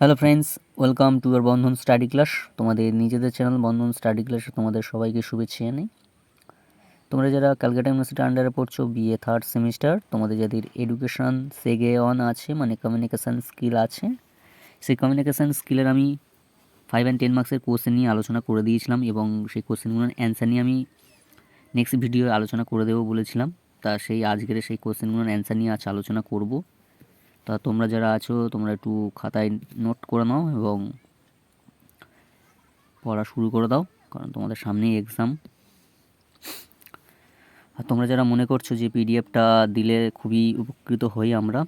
Hello friends, welcome to year Bandhan study class. তোমাদের নিজেদের channel বন্ধন study ক্লাসে তোমাদের সবাইকে শুভেচ্ছা জানাই। তোমরা যারা ক্যালকাটা ইউনিভার্সিটি আন্ডারে পড়ছো, বিএ থার্ড সেমিস্টার, তোমাদের যাদের এডুকেশন সেগে অন আছে, মানে কমিউনিকেশান স্কিল আছে, সেই কমিউনিকেশান স্কিলের আমি 5 and 10 মার্কসের কোশ্চেন নিয়ে আলোচনা করে দিয়েছিলাম এবং সেই কোশ্চেনগুলোর অ্যান্সার নিয়ে আমি নেক্সট ভিডিও আলোচনা করে দেবো বলেছিলাম। তা সেই আজকের সেই কোশ্চেনগুলোর অ্যান্সার নিয়ে আজ আলোচনা করব। তা তোমরা যারা আছো তোমরা একটু খাতায় নোট করে নাও এবং পড়া শুরু করে দাও, কারণ তোমাদের সামনেই এক্সাম। আর তোমরা যারা মনে করছো যে পিডিএফটা দিলে খুবই উপকৃত হই আমরা,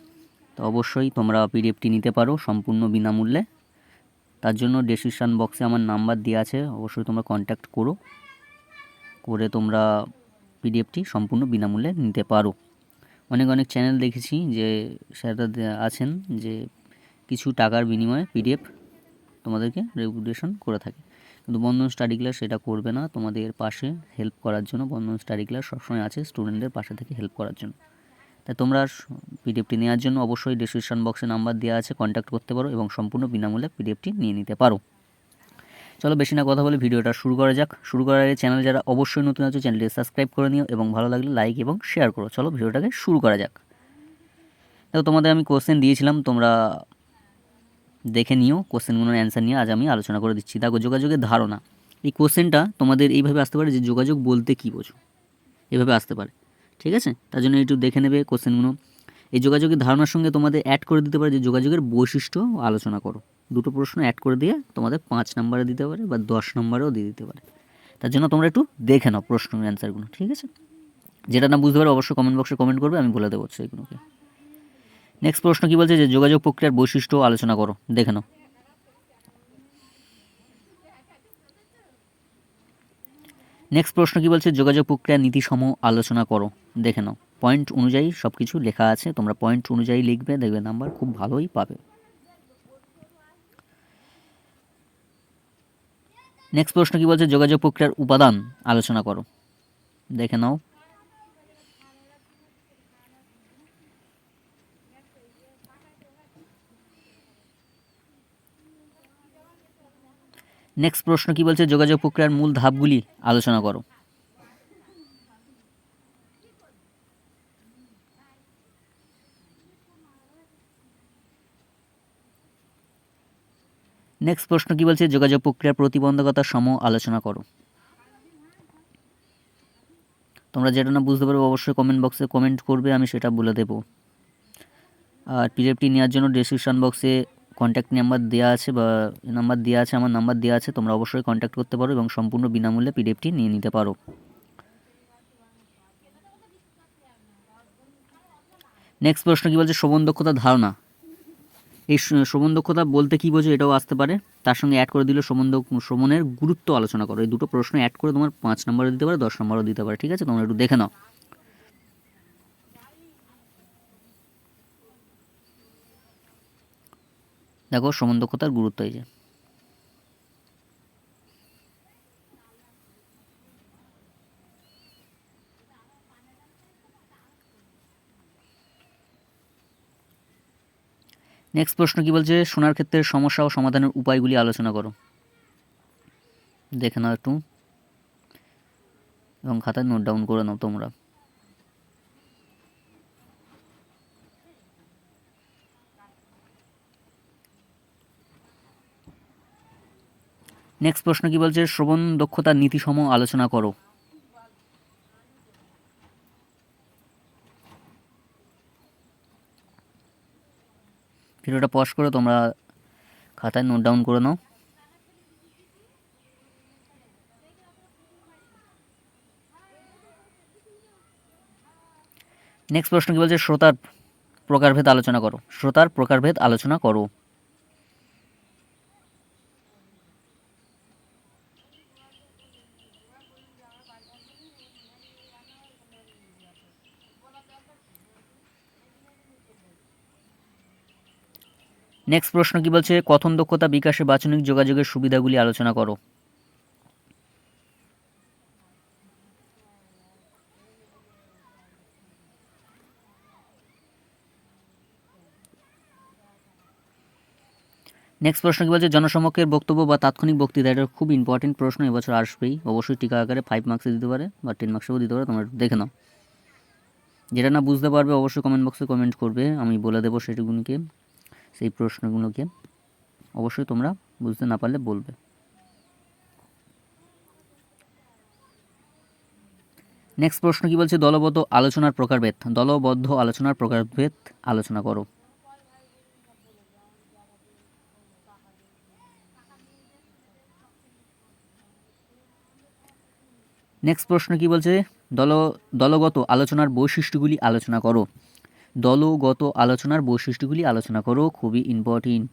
তো অবশ্যই তোমরা পিডিএফটি নিতে পারো সম্পূর্ণ বিনামূল্যে। তার জন্য ডেসক্রিপশান বক্সে আমার নাম্বার দেওয়া আছে, অবশ্যই তোমরা কন্ট্যাক্ট করে তোমরা পিডিএফটি সম্পূর্ণ বিনামূল্যে নিতে পারো। অনেক অনেক চ্যানেল দেখেছি যে স্যাররা আছেন যে কিছু টাকার বিনিময়ে পিডিএফ তোমাদেরকে রেগুলেশন করে থাকে, কিন্তু বন্ধন স্টাডি ক্লাস সেটা করবে না। তোমাদের পাশে হেল্প করার জন্য বন্ধন স্টাডি ক্লাস সবসময় আছে, স্টুডেন্টদের পাশে থেকে হেল্প করার জন্য। তাই তোমরা পিডিএফটি নেওয়ার জন্য অবশ্যই ডেসক্রিপশন বক্সে নাম্বার দেওয়া আছে, কন্ট্যাক্ট করতে পারো এবং সম্পূর্ণ বিনামূল্যে পিডিএফটি নিয়ে নিতে পারো। চলো বেশি না কথা বলে ভিডিওটা শুরু করা যাক। শুরু করার আগে চ্যানেল যারা অবশ্যই নতুন আছো চ্যানেলটি সাবস্ক্রাইব করে নিও এবং ভালো লাগলে লাইক এবং শেয়ার করো। চলো ভিডিওটাকে শুরু করা যাক। দেখো, তোমাদের আমি কোশ্চেন দিয়েছিলাম, তোমরা দেখে নিও। কোশ্চেনগুলোর অ্যান্সার নিয়ে আজ আমি আলোচনা করে দিচ্ছি। দেখো, যোগাযোগের ধারণা, এই কোশ্চেনটা তোমাদের এইভাবে আসতে পারে যে যোগাযোগ বলতে কী বোঝো, এভাবে আসতে পারে। ঠিক আছে, তার জন্য একটু দেখে নেবে কোশ্চেনগুলো। এই যোগাযোগের ধারণার সঙ্গে তোমাদের অ্যাড করে দিতে পারে যে যোগাযোগের বৈশিষ্ট্য আলোচনা করো। দুটো প্রশ্ন অ্যাড করে দিয়ে তোমাদের 5 নম্বরে দিতে পারে বা 10 নম্বরেও দিয়ে দিতে পারে। তার জন্য তোমরা একটু দেখে নাও প্রশ্নের অ্যান্সারগুলো। ঠিক আছে, যেটা না বুঝতে পারো অবশ্যই কমেন্ট বক্সে কমেন্ট করবে, আমি বলে দেবো সেইগুলোকে। নেক্সট প্রশ্ন কী বলছে যে যোগাযোগ প্রক্রিয়ার বৈশিষ্ট্য আলোচনা করো, দেখে নাও। নেক্সট প্রশ্ন কী বলছে যোগাযোগ প্রক্রিয়ার নীতিসমূহ আলোচনা করো, দেখে নাও। পয়েন্ট অনুযায়ী সব কিছু লেখা আছে, তোমরা পয়েন্ট অনুযায়ী লিখবে, দেখবে নাম্বার খুব ভালোই পাবে। নেক্সট প্রশ্ন কী বলছে যোগাযোগ প্রক্রিয়ার উপাদান আলোচনা করো, দেখে নাও। নেক্সট প্রশ্ন কী বলছে যোগাযোগ প্রক্রিয়ার মূল ধাপগুলি আলোচনা করো। নেক্সট প্রশ্ন কী বলছে যোগাযোগ প্রক্রিয়ার প্রতিবন্ধকতা সমূহ আলোচনা করো। তোমরা যেটা না বুঝতে পারবে অবশ্যই কমেন্ট বক্সে কমেন্ট করবে, আমি সেটা বলে দেবো। আর পিডিএফটি নেওয়ার জন্য ডেসক্রিপশন বক্সে কন্ট্যাক্ট নাম্বার দেওয়া আছে বা নাম্বার দেওয়া আছে, আমার নাম্বার দেওয়া আছে, তোমরা অবশ্যই কন্ট্যাক্ট করতে পারো এবং সম্পূর্ণ বিনামূল্যে পিডিএফটি নিয়ে নিতে পারো। নেক্সট প্রশ্ন কী বলছে শ্রবণ দক্ষতার ধারণা। এই শ্রবণ দক্ষতা বলতে কী বোঝো এটাও আসতে পারে, তার সঙ্গে অ্যাড করে দিলে শ্রবণের গুরুত্ব আলোচনা করো। এই দুটো প্রশ্ন অ্যাড করে তোমার 5 নম্বরও দিতে পারে, 10 নম্বরও দিতে পারে। ঠিক আছে, তোমরা একটু দেখে নাও। দেখো শ্রবণ দক্ষতার গুরুত্ব এই যে। নেক্সট প্রশ্ন কী বলছে শোনার ক্ষেত্রে সমস্যা ও সমাধানের উপায়গুলি আলোচনা করো, দেখে নাও একটু এবং খাতায় নোট ডাউন করে নাও তোমরা। নেক্সট প্রশ্ন কী বলছে শ্রবণ দক্ষতার নীতিসমূহ আলোচনা করো। ভিডিওটা পজ করে তোমরা খাতায় নোট ডাউন করে নাও। নেক্সট প্রশ্ন কী বলছে শ্রোতার প্রকারভেদ আলোচনা করো, শ্রোতার প্রকারভেদ আলোচনা করো। নেক্সট প্রশ্ন কী বলছে কথন দক্ষতা বিকাশে বাচনিক যোগাযোগের সুবিধাগুলি আলোচনা করো। নেক্সট প্রশ্ন কী বলছে, জনসমক্ষের বক্তব্য বা তাৎক্ষণিক বক্তৃতা, এটা খুব ইম্পর্টেন্ট প্রশ্ন, এবছর আসবেই অবশ্যই। টিকা আকারে 5 মার্কসে দিতে পারে বা 10 মার্কসেও দিতে পারে, তোমরা একটু দেখে নাও। যেটা না বুঝতে পারবে অবশ্যই কমেন্ট বক্সে কমেন্ট করবে, আমি বলে দেবো সেগুলোকে, সেই প্রশ্নগুলোকে অবশ্যই তোমরা বুঝতে না পারলে বলবে। নেক্সট প্রশ্ন কী বলছে, দলবদ্ধ আলোচনার প্রকারভেদ, দলবদ্ধ আলোচনার প্রকারভেদ আলোচনা করো। নেক্সট প্রশ্ন কী বলছে, দলগত আলোচনার বৈশিষ্ট্যগুলি আলোচনা করো। দলগত আলোচনার বৈশিষ্ট্যগুলি আলোচনা করো, খুবই ইম্পর্টেন্ট।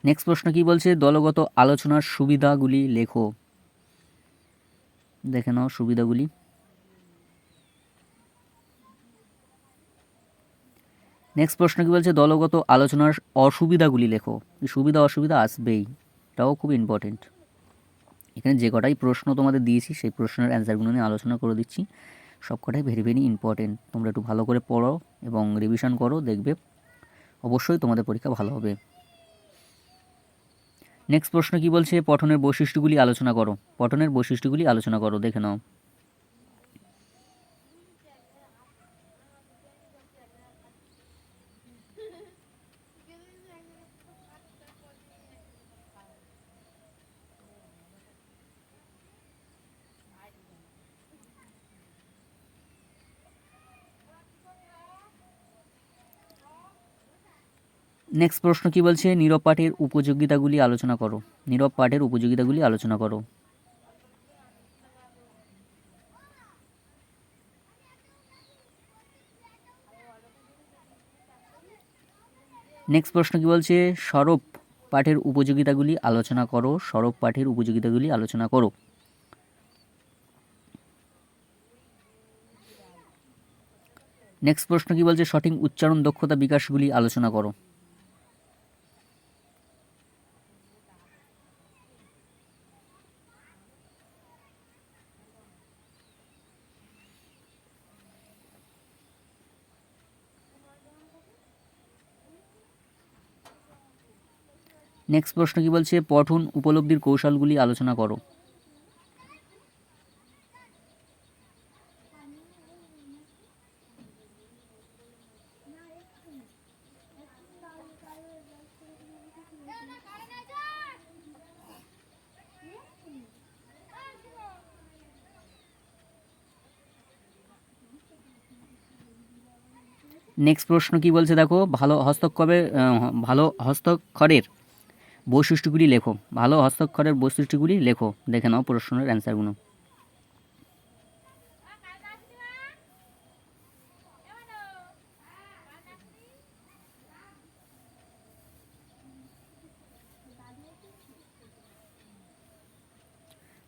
নেক্সট প্রশ্ন কী বলছে, দলগত আলোচনার সুবিধাগুলি লেখো। দেখে নাও সুবিধাগুলি। নেক্সট প্রশ্ন কী বলছে, দলগত আলোচনার অসুবিধাগুলি লেখো। সুবিধা অসুবিধা আসবেই, এটাও খুব ইম্পর্টেন্ট। এখানে যে কটাই প্রশ্ন তোমাদের দিয়েছি সেই প্রশ্নের অ্যান্সারগুলো নিয়ে আলোচনা করে দিচ্ছি, সব কটাই ভেরি ভেরি ইম্পর্টেন্ট। তোমরা একটু ভালো করে পড়ো এবং রিভিশন করো, দেখবে অবশ্যই তোমাদের পরীক্ষা ভালো হবে। নেক্সট প্রশ্ন কী বলছে, পঠনের বৈশিষ্ট্যগুলি আলোচনা করো। পঠনের বৈশিষ্ট্যগুলি আলোচনা করো, দেখে নাও। নেক্সট প্রশ্ন কী বলছে, নীরব পাঠের উপযোগিতাগুলি আলোচনা করো। নীরব পাঠের উপযোগিতাগুলি আলোচনা করো। নেক্সট প্রশ্ন কী বলছে, সরব পাঠের উপযোগিতাগুলি আলোচনা করো। সরব পাঠের উপযোগিতাগুলি আলোচনা করো। নেক্সট প্রশ্ন কী বলছে, সঠিক উচ্চারণ দক্ষতা বিকাশগুলি আলোচনা করো। নেক্সট প্রশ্ন কী বলছে, পঠন উপলব্ধির কৌশলগুলি আলোচনা করো। নেক্সট প্রশ্ন কী বলছে দেখো, ভালো হস্তাক্ষরের বৈশিষ্ট্যগুলি লেখো। ভালো হস্তাক্ষরের বৈশিষ্ট্যগুলি লেখো, দেখে নাও প্রশ্নের অ্যান্সারগুলো।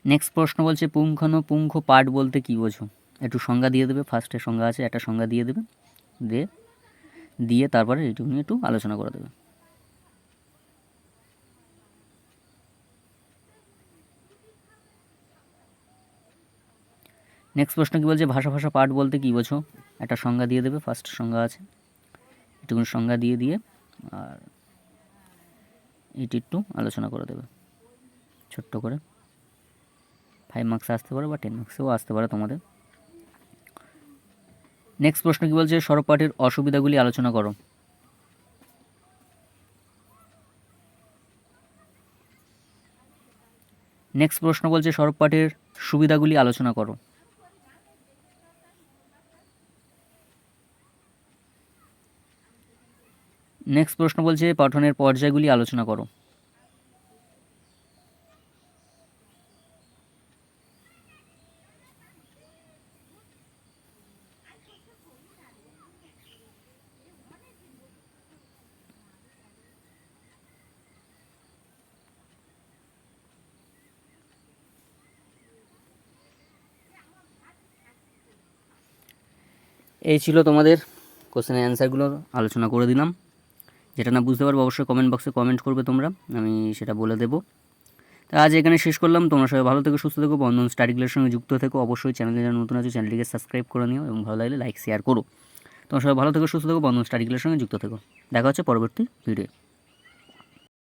নেক্সট প্রশ্ন বলছে, পুঙ্খানুপুঙ্খ পাঠ বলতে কী বোঝো। একটু সংজ্ঞা দিয়ে দেবে, ফার্স্টে সংজ্ঞা আছে, একটা সংজ্ঞা দিয়ে দেবে, দিয়ে তারপরে এইটুকু নিয়ে একটু আলোচনা করে দেবে। নেক্সট প্রশ্ন কী বলছে, ভাষা পাঠ বলতে কী বোঝো। একটা সংজ্ঞা দিয়ে দেবে, ফার্স্ট সংজ্ঞা আছে, একটুকুনি সংজ্ঞা দিয়ে আর এটি একটু আলোচনা করে দেবে ছোট্ট করে। 5 মার্কসে আসতে পারে বা 10 মার্কসেও আসতে পারে তোমাদের। নেক্সট প্রশ্ন কী বলছে, সরব পাঠের অসুবিধাগুলি আলোচনা করো। নেক্সট প্রশ্ন বলছে, সরব পাঠের সুবিধাগুলি আলোচনা করো। নেক্সট প্রশ্ন বলছে, পঠনের পর্যায়গুলি আলোচনা করো। এই ছিল তোমাদের কোশ্চেনের অ্যান্সারগুলো আলোচনা করে দিলাম। যেটা না বুঝতে পারবো অবশ্যই কমেন্ট বক্সে কমেন্ট করবে তোমরা, আমি সেটা বলে দেবো। তা আজ এখানে শেষ করলাম। তোমরা সবাই ভালো থেকো, সুস্থ থেকো, বন্ধন স্টাডি ক্লাসের সঙ্গে যুক্ত থেকো। অবশ্যই চ্যানেলে যারা নতুন আছে চ্যানেলটিকে সাবস্ক্রাইব করে নিও এবং ভালো লাগলে লাইক শেয়ার করো। তোমরা সবাই ভালো থেকো, সুস্থ থেকো, বন্ধন স্টাডি ক্লাসের সঙ্গে যুক্ত থেকো। দেখা হচ্ছে পরবর্তী ভিডিও।